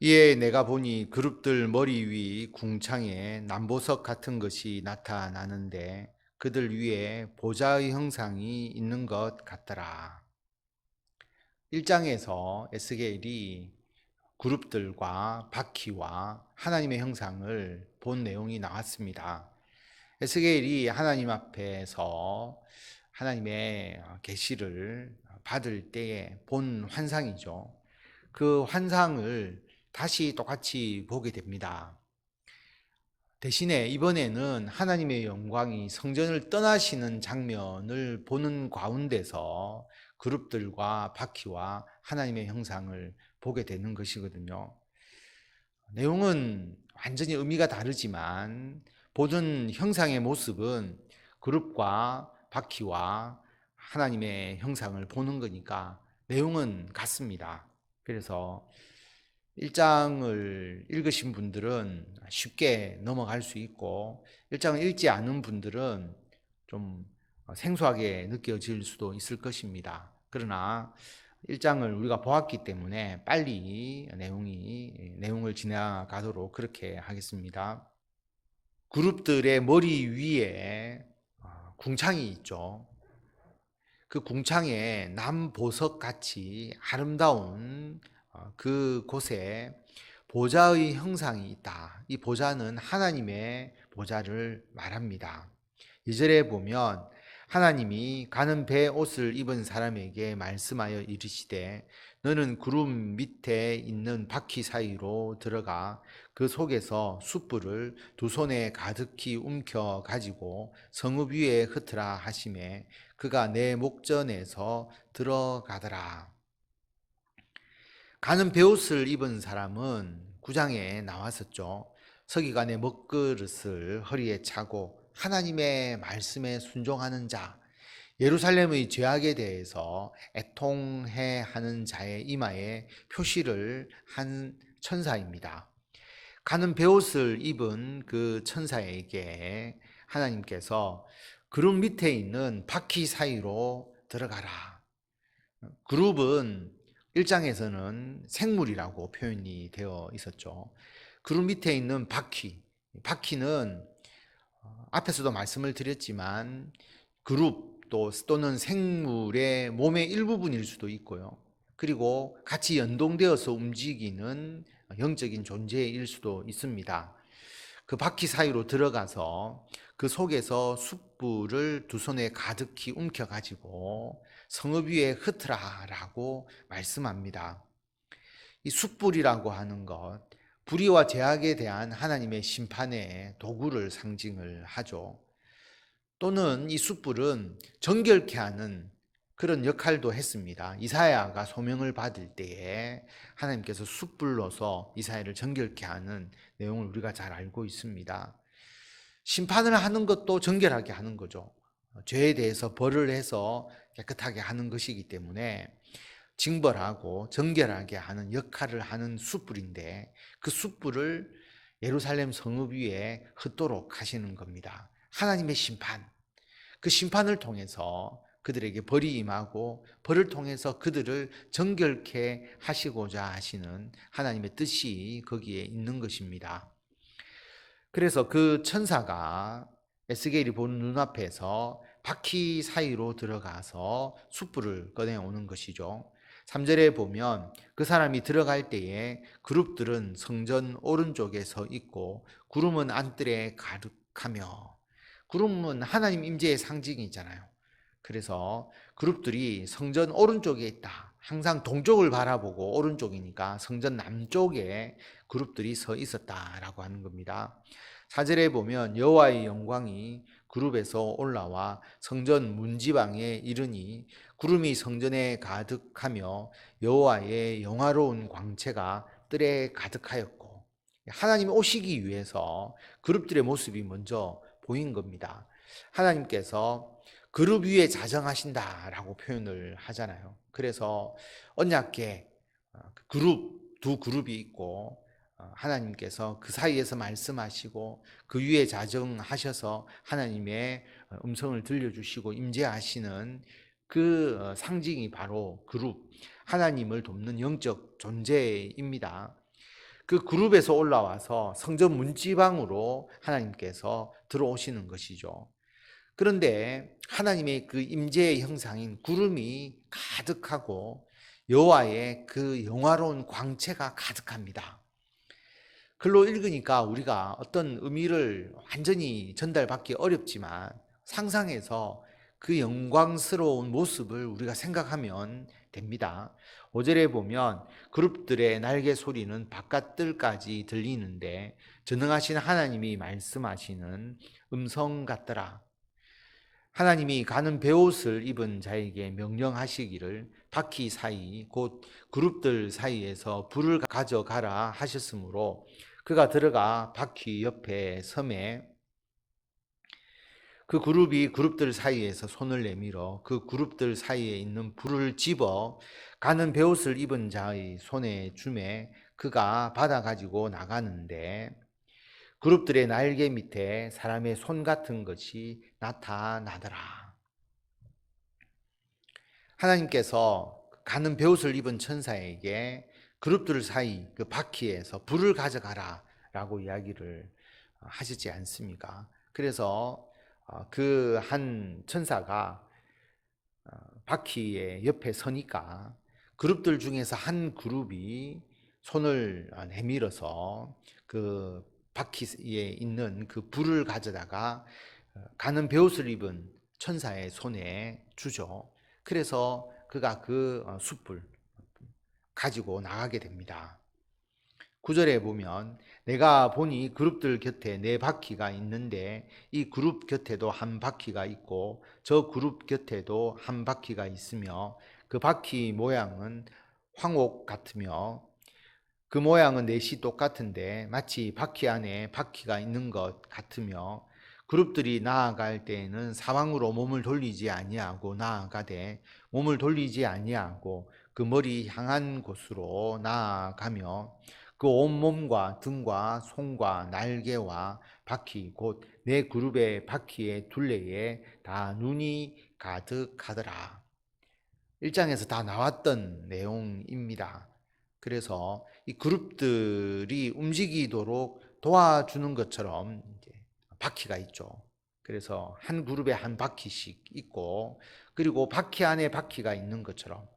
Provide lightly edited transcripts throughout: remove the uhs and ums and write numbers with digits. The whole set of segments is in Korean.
이에 내가 보니 그룹들 머리 위 궁창에 남보석 같은 것이 나타나는데 그들 위에 보좌의 형상이 있는 것 같더라. 1장에서 에스겔이 그룹들과 바퀴와 하나님의 형상을 본 내용이 나왔습니다. 에스겔이 하나님 앞에서 하나님의 계시를 받을 때에 본 환상이죠. 그 환상을 다시 똑같이 보게 됩니다. 대신에 이번에는 하나님의 영광이 성전을 떠나시는 장면을 보는 가운데서 그룹들과 바퀴와 하나님의 형상을 보게 되는 것이거든요. 내용은 완전히 의미가 다르지만 보던 형상의 모습은 그룹과 바퀴와 하나님의 형상을 보는 거니까 내용은 같습니다. 그래서 1장을 읽으신 분들은 쉽게 넘어갈 수 있고 1장을 읽지 않은 분들은 좀 생소하게 느껴질 수도 있을 것입니다. 그러나 1장을 우리가 보았기 때문에 빨리 내용을 지나가도록 그렇게 하겠습니다. 그룹들의 머리 위에 궁창이 있죠. 그 궁창에 남보석 같이 아름다운 그 곳에 보좌의 형상이 있다. 이 보좌는 하나님의 보좌를 말합니다. 2절에 보면 하나님이 가는 배 옷을 입은 사람에게 말씀하여 이르시되 너는 구름 밑에 있는 바퀴 사이로 들어가 그 속에서 숯불을 두 손에 가득히 움켜 가지고 성읍 위에 흩으라 하시매 그가 내 목전에서 들어가더라. 가는 베옷을 입은 사람은 9장에 나왔었죠. 서기관의 먹그릇을 허리에 차고 하나님의 말씀에 순종하는 자, 예루살렘의 죄악에 대해서 애통해 하는 자의 이마에 표시를 한 천사입니다. 가는 베옷을 입은 그 천사에게 하나님께서 그룹 밑에 있는 바퀴 사이로 들어가라. 그룹은 1장에서는 생물이라고 표현이 되어 있었죠. 그룹 밑에 있는 바퀴는 앞에서도 말씀을 드렸지만 그룹 또는 생물의 몸의 일부분일 수도 있고요. 그리고 같이 연동되어서 움직이는 영적인 존재일 수도 있습니다. 그 바퀴 사이로 들어가서 그 속에서 숯불을 두 손에 가득히 움켜가지고 성읍 위에 흩으라라고 말씀합니다. 이 숯불이라고 하는 것, 불의와 죄악에 대한 하나님의 심판의 도구를 상징을 하죠. 또는 이 숯불은 정결케 하는 그런 역할도 했습니다. 이사야가 소명을 받을 때에 하나님께서 숯불로서 이사야를 정결케 하는 내용을 우리가 잘 알고 있습니다. 심판을 하는 것도 정결하게 하는 거죠. 죄에 대해서 벌을 해서 깨끗하게 하는 것이기 때문에 징벌하고 정결하게 하는 역할을 하는 숯불인데 그 숯불을 예루살렘 성읍 위에 흩도록 하시는 겁니다. 하나님의 심판, 그 심판을 통해서 그들에게 벌이 임하고 벌을 통해서 그들을 정결케 하시고자 하시는 하나님의 뜻이 거기에 있는 것입니다. 그래서 그 천사가 에스겔이 보는 눈앞에서 바퀴 사이로 들어가서 숯불을 꺼내오는 것이죠. 3절에 보면 그 사람이 들어갈 때에 그룹들은 성전 오른쪽에 서 있고 구름은 안뜰에 가득하며, 구름은 하나님 임재의 상징이잖아요. 그래서 그룹들이 성전 오른쪽에 있다. 항상 동쪽을 바라보고 오른쪽이니까 성전 남쪽에 그룹들이 서 있었다라고 하는 겁니다. 4절에 보면 여호와의 영광이 그룹에서 올라와 성전 문지방에 이르니 구름이 성전에 가득하며 여호와의 영화로운 광채가 뜰에 가득하였고, 하나님이 오시기 위해서 그룹들의 모습이 먼저 보인 겁니다. 하나님께서 그룹 위에 자정하신다라고 표현을 하잖아요. 그래서 언약궤 두 그룹이 있고 하나님께서 그 사이에서 말씀하시고 그 위에 자정하셔서 하나님의 음성을 들려주시고 임재하시는 그 상징이 바로 그룹, 하나님을 돕는 영적 존재입니다. 그 그룹에서 올라와서 성전 문지방으로 하나님께서 들어오시는 것이죠. 그런데 하나님의 그 임재의 형상인 구름이 가득하고 여호와의 그 영화로운 광채가 가득합니다. 글로 읽으니까 우리가 어떤 의미를 완전히 전달받기 어렵지만 상상해서 그 영광스러운 모습을 우리가 생각하면 됩니다. 5절에 보면 그룹들의 날개 소리는 바깥들까지 들리는데 전능하신 하나님이 말씀하시는 음성 같더라. 하나님이 가는 베옷을 입은 자에게 명령하시기를 바퀴 사이 곧 그룹들 사이에서 불을 가져가라 하셨으므로 그가 들어가 바퀴 옆에 섬에 그 그룹이 그룹들 사이에서 손을 내밀어 그 그룹들 사이에 있는 불을 집어 가는 베옷을 입은 자의 손에 주매 그가 받아 가지고 나가는데 그룹들의 날개 밑에 사람의 손 같은 것이 나타나더라. 하나님께서 가는 베옷을 입은 천사에게 그룹들 사이 그 바퀴에서 불을 가져가라 라고 이야기를 하시지 않습니까? 그래서 그 한 천사가 바퀴의 옆에 서니까 그룹들 중에서 한 그룹이 손을 내밀어서 그 바퀴에 있는 그 불을 가져다가 가는 베옷을 입은 천사의 손에 주죠. 그래서 그가 그 숯불 가지고 나가게 됩니다. 9절에 보면 내가 보니 그룹들 곁에 네 바퀴가 있는데 이 그룹 곁에도 한 바퀴가 있고 저 그룹 곁에도 한 바퀴가 있으며 그 바퀴 모양은 황옥 같으며 그 모양은 넷이 똑같은데 마치 바퀴 안에 바퀴가 있는 것 같으며 그룹들이 나아갈 때에는 사방으로 몸을 돌리지 아니하고 나아가되 몸을 돌리지 아니하고 그 머리 향한 곳으로 나아가며 그 온몸과 등과 손과 날개와 바퀴 곧 네 그룹의 바퀴의 둘레에 다 눈이 가득하더라. 1장에서 다 나왔던 내용입니다. 그래서 이 그룹들이 움직이도록 도와주는 것처럼 이제 바퀴가 있죠. 그래서 한 그룹에 한 바퀴씩 있고 그리고 바퀴 안에 바퀴가 있는 것처럼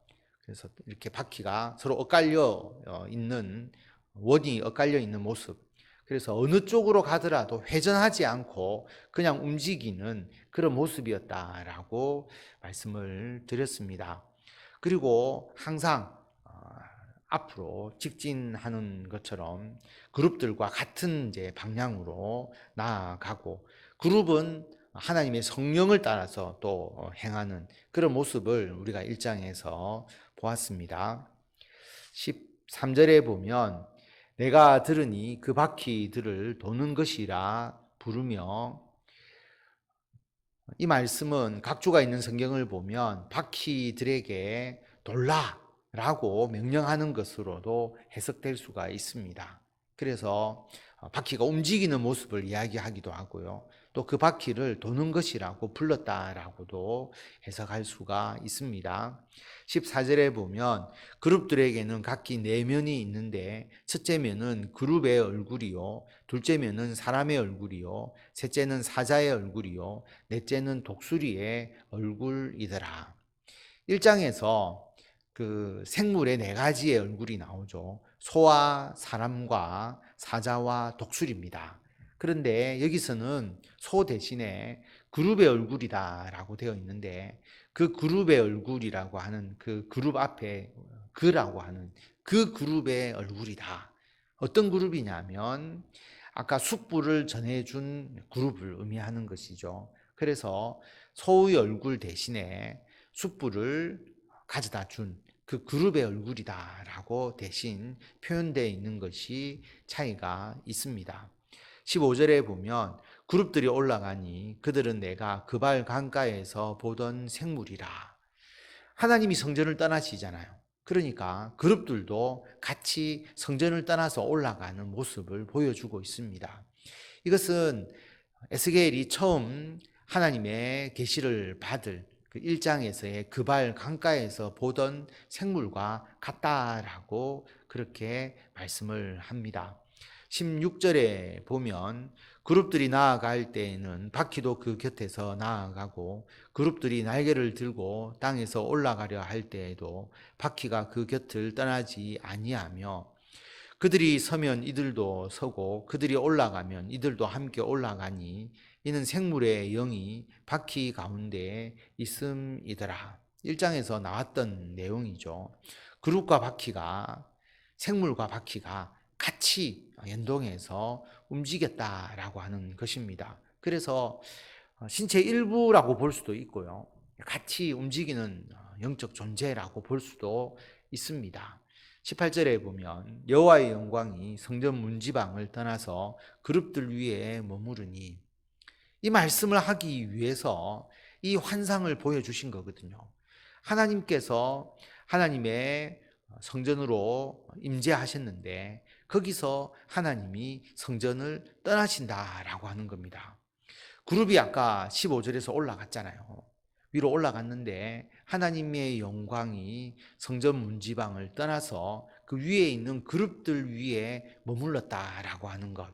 그래서 이렇게 바퀴가 서로 엇갈려 있는 원이 엇갈려 있는 모습. 그래서 어느 쪽으로 가더라도 회전하지 않고 그냥 움직이는 그런 모습이었다라고 말씀을 드렸습니다. 그리고 항상 앞으로 직진하는 것처럼 그룹들과 같은 이제 방향으로 나아가고 그룹은 하나님의 성령을 따라서 또 행하는 그런 모습을 우리가 1장에서 보았습니다. 13절에 보면 내가 들으니 그 바퀴들을 도는 것이라 부르며 이 말씀은 각주가 있는 성경을 보면 바퀴들에게 돌라 라고 명령하는 것으로도 해석될 수가 있습니다. 그래서 바퀴가 움직이는 모습을 이야기하기도 하고요. 또 그 바퀴를 도는 것이라고 불렀다라고도 해석할 수가 있습니다. 14절에 보면 그룹들에게는 각기 네 면이 있는데 첫째 면은 그룹의 얼굴이요, 둘째 면은 사람의 얼굴이요, 셋째는 사자의 얼굴이요, 넷째는 독수리의 얼굴이더라. 1장에서 그 생물의 네 가지의 얼굴이 나오죠. 소와 사람과 사자와 독수리입니다. 그런데 여기서는 소 대신에 그룹의 얼굴이다라고 되어 있는데 그 그룹의 얼굴이라고 하는 그 그룹 앞에 그라고 하는 그 그룹의 얼굴이다. 어떤 그룹이냐면 아까 숯불을 전해준 그룹을 의미하는 것이죠. 그래서 소의 얼굴 대신에 숯불을 가져다 준 그 그룹의 얼굴이다라고 대신 표현되어 있는 것이 차이가 있습니다. 15절에 보면 그룹들이 올라가니 그들은 내가 그발 강가에서 보던 생물이라. 하나님이 성전을 떠나시잖아요. 그러니까 그룹들도 같이 성전을 떠나서 올라가는 모습을 보여주고 있습니다. 이것은 에스겔이 처음 하나님의 계시를 받을 그 1장에서의 그발 강가에서 보던 생물과 같다라고 그렇게 말씀을 합니다. 16절에 보면 그룹들이 나아갈 때에는 바퀴도 그 곁에서 나아가고 그룹들이 날개를 들고 땅에서 올라가려 할 때에도 바퀴가 그 곁을 떠나지 아니하며 그들이 서면 이들도 서고 그들이 올라가면 이들도 함께 올라가니 이는 생물의 영이 바퀴 가운데 있음이더라. 1장에서 나왔던 내용이죠. 그룹과 바퀴가 생물과 바퀴가 같이 연동해서 움직였다라고 하는 것입니다. 그래서 신체 일부라고 볼 수도 있고요. 같이 움직이는 영적 존재라고 볼 수도 있습니다. 18절에 보면 여호와의 영광이 성전 문지방을 떠나서 그룹들 위에 머무르니 이 말씀을 하기 위해서 이 환상을 보여주신 거거든요. 하나님께서 하나님의 성전으로 임재하셨는데 거기서 하나님이 성전을 떠나신다라고 하는 겁니다. 그룹이 아까 15절에서 올라갔잖아요. 위로 올라갔는데 하나님의 영광이 성전 문지방을 떠나서 그 위에 있는 그룹들 위에 머물렀다라고 하는 것.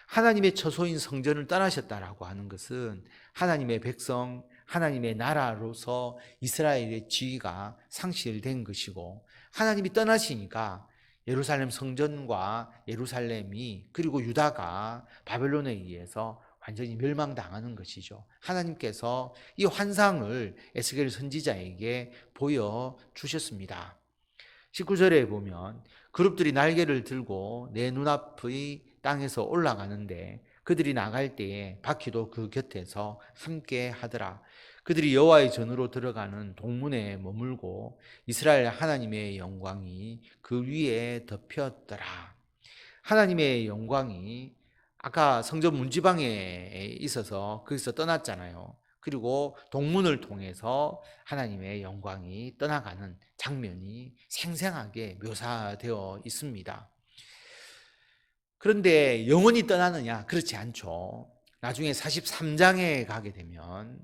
하나님의 처소인 성전을 떠나셨다라고 하는 것은 하나님의 백성, 하나님의 나라로서 이스라엘의 지위가 상실된 것이고 하나님이 떠나시니까 예루살렘 성전과 예루살렘이 그리고 유다가 바벨론에 의해서 완전히 멸망당하는 것이죠. 하나님께서 이 환상을 에스겔 선지자에게 보여주셨습니다. 19절에 보면 그룹들이 날개를 들고 내 눈앞의 땅에서 올라가는데 그들이 나갈 때에 바퀴도 그 곁에서 함께 하더라. 그들이 여호와의 전으로 들어가는 동문에 머물고 이스라엘 하나님의 영광이 그 위에 덮였더라. 하나님의 영광이 아까 성전 문지방에 있어서 거기서 떠났잖아요. 그리고 동문을 통해서 하나님의 영광이 떠나가는 장면이 생생하게 묘사되어 있습니다. 그런데 영원히 떠나느냐? 그렇지 않죠. 나중에 43장에 가게 되면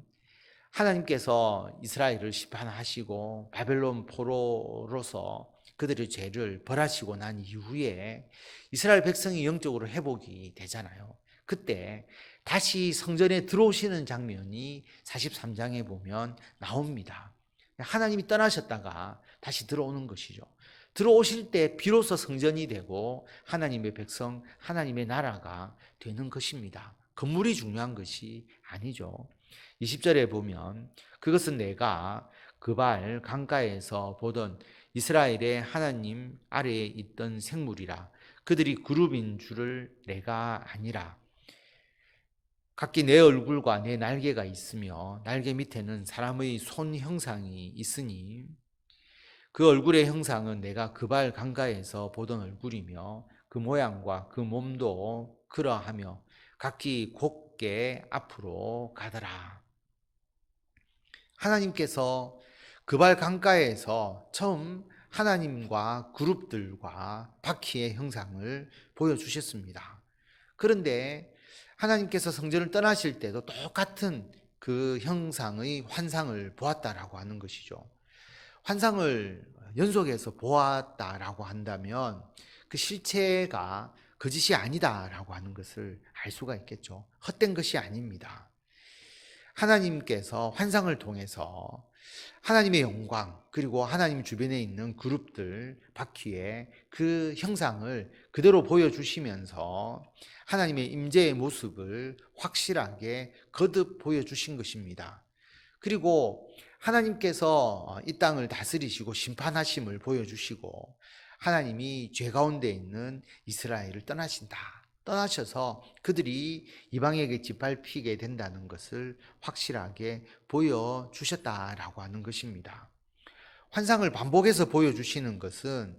하나님께서 이스라엘을 심판하시고 바벨론 포로로서 그들의 죄를 벌하시고 난 이후에 이스라엘 백성이 영적으로 회복이 되잖아요. 그때 다시 성전에 들어오시는 장면이 43장에 보면 나옵니다. 하나님이 떠나셨다가 다시 들어오는 것이죠. 들어오실 때 비로소 성전이 되고 하나님의 백성, 하나님의 나라가 되는 것입니다. 건물이 중요한 것이 아니죠. 20절에 보면 그것은 내가 그발 강가에서 보던 이스라엘의 하나님 아래에 있던 생물이라 그들이 그룹인 줄을 내가 아니라 각기 내 얼굴과 내 날개가 있으며 날개 밑에는 사람의 손 형상이 있으니 그 얼굴의 형상은 내가 그발 강가에서 보던 얼굴이며 그 모양과 그 몸도 그러하며 각기 곱게 앞으로 가더라. 하나님께서 그발 강가에서 처음 하나님과 그룹들과 바퀴의 형상을 보여주셨습니다. 그런데 하나님께서 성전을 떠나실 때도 똑같은 그 형상의 환상을 보았다라고 하는 것이죠. 환상을 연속해서 보았다라고 한다면 그 실체가 거짓이 아니다라고 하는 것을 알 수가 있겠죠. 헛된 것이 아닙니다. 하나님께서 환상을 통해서 하나님의 영광 그리고 하나님 주변에 있는 그룹들 바퀴에 그 형상을 그대로 보여주시면서 하나님의 임재의 모습을 확실하게 거듭 보여주신 것입니다. 그리고 하나님께서 이 땅을 다스리시고 심판하심을 보여주시고 하나님이 죄 가운데 있는 이스라엘을 떠나셔서 그들이 이방에게 짓밟히게 된다는 것을 확실하게 보여주셨다라고 하는 것입니다. 환상을 반복해서 보여주시는 것은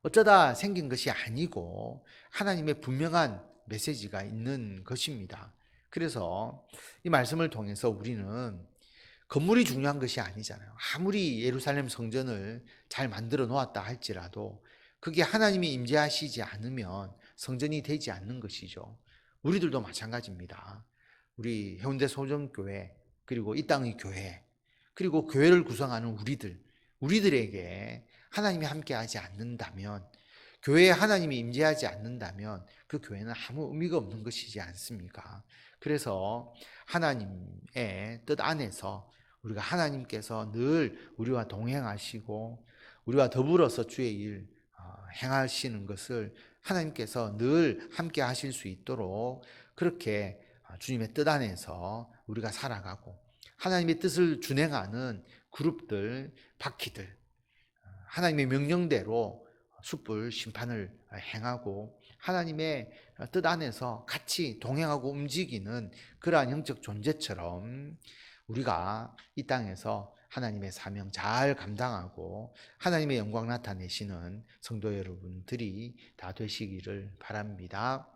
어쩌다 생긴 것이 아니고 하나님의 분명한 메시지가 있는 것입니다. 그래서 이 말씀을 통해서 우리는 건물이 중요한 것이 아니잖아요. 아무리 예루살렘 성전을 잘 만들어 놓았다 할지라도 그게 하나님이 임재하시지 않으면 성전이 되지 않는 것이죠. 우리들도 마찬가지입니다. 우리 해운대 소정교회 그리고 이 땅의 교회 그리고 교회를 구성하는 우리들에게 하나님이 함께하지 않는다면 교회에 하나님이 임재하지 않는다면 그 교회는 아무 의미가 없는 것이지 않습니까? 그래서 하나님의 뜻 안에서 우리가 하나님께서 늘 우리와 동행하시고 우리와 더불어서 주의 일 행하시는 것을 하나님께서 늘 함께 하실 수 있도록 그렇게 주님의 뜻 안에서 우리가 살아가고 하나님의 뜻을 준행하는 그룹들, 바퀴들, 하나님의 명령대로 숯불 심판을 행하고 하나님의 뜻 안에서 같이 동행하고 움직이는 그러한 영적 존재처럼 우리가 이 땅에서 하나님의 사명 잘 감당하고 하나님의 영광 나타내시는 성도 여러분들이 다 되시기를 바랍니다.